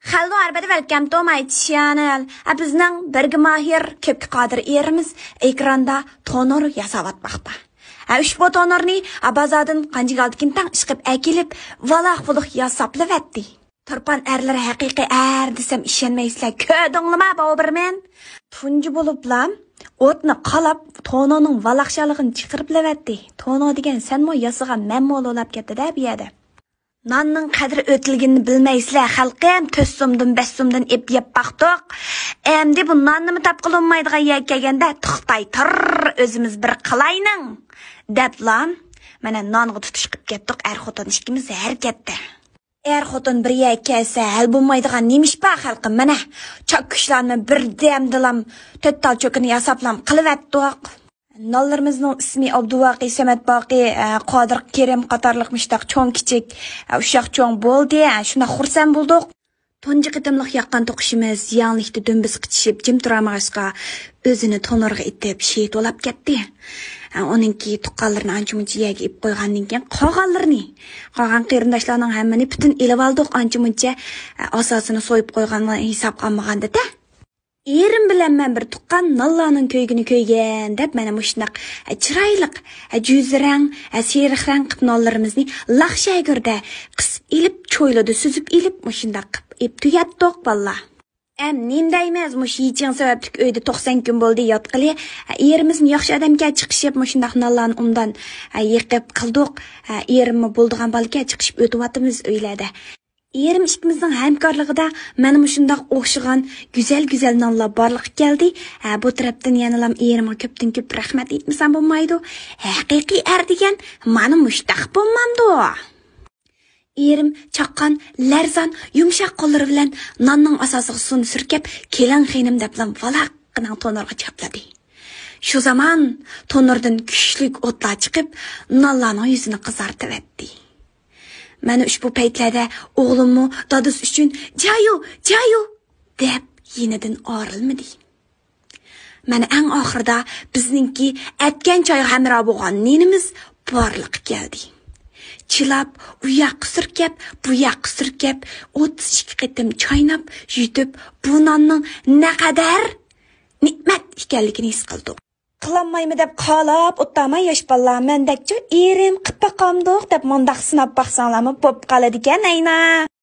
Hello everybody, welcome to my channel. Bizning birga mahir, ko'pga qodir erimiz ekranda tonor yasab atmoqda. Ushbu tonorni bazadan qanjiga oldikin tang chiqib akilib, valaq-vuliq yasaplavatdi. Turpan erlar haqiqiy er desam ishonmaysizlar. Ko'dinglarmi boburmen? Tunji bo'liblam o'tni qalab tononing valaqchaligini chiqiriblavatdi. Tono degan senmo yasagan menmo olab ketdi-da bu yerda. Nanның qadri o'tilganini bilmaysizlar, xalqim 4 so'mdan 5 so'mdan ep yeb baqdiq. Endi bu nonni topqilolmaydigan yer kelganda to'xtay tur, o'zimiz bir qilayning deblan. Mana nonga tutish qilib ketdik, xotin ikkimiz harakatda. Xotin bir yer kelsa, hal bo'lmaydigan nemish ba xalqim, mana cho'kishlarni bir demdilam, to'ttal cho'kini yasaplam qilivatdiq. Nonlarimizning ismi Abduvaqi, Samat Baqi, Qodir Kerim qatorliq mishtaq cho'ng kichik, ushaq cho'ng bo'ldi. Shuna xursand bo'ldik. Tunji qitimliq yaqqan to'qishimiz yanlikda dumbiz qitishib, jim turamag'izga o'zini tonorga itib, shit olab ketdi. Oningki tuqqanlarni ancha-muncha yerga ip qo'ygandan keyin qolgan qarindoshlarning hammani butun elib oldik, ancha-muncha asosini so'yib qo'yganlar hisob qilmaganda-da. Erim bilan men bir tuqqan nonlarning ko'ygini ko'ygan deb mana mushunaq chiroyliq, juzrang, serihrang qilib nonlarimizni laxshagurda qisib ilib, cho'ylada suzib ilib, mushundaq qilib ip tugatdiq balla. Nendaymiz mush yeching sabablik uyda 90 kun bo'ldi yotqili. Erimizni yaxshi odamga chiqishib, mushundaq nonlarni undan yiqib qildik. Erimmi bo'ldigan balga chiqishib o'tyapmiz uylarda. Erim ikkimizning hamkorligida mana mushundaq o'xshagan go'zal nonlar borliq keldi. Bu tarafdan yanalam erimga ko'pdan ko'p rahmat aytmasam bo'lmaydi. Haqiqiy er degan mana mushtaq bo'lmamdi. Erim chaqqan, larzan, yumshoq qo'llari bilan nonning asosiga suvni surkab, kelan xinim deblan valaqqinan tonorga chapladi. Shu zaman tonordan kuchli o'tlar chiqib, nonlarning yuzini qizartib etdi. Mana ushbu paytlarda o'g'limmi dadis uchun "Jayu" deb yenidan orilmadi. Mana eng oxirida bizningki atgan choy hamro bo'lgan nenimiz borliq keldi. Chilab, u yoqqa surkab, bu yoqqa surkab, 32 qitim chaynab, yutib, bu nonning naqadar ne'mat ekanligini his qildik. Qilolmaymi deb qolib, o'ttamay yosh bolalar mendakchi erim qilib baqamdiq deb mondaq sinab baqsanglarmi bo'p qoladi ekan ayna.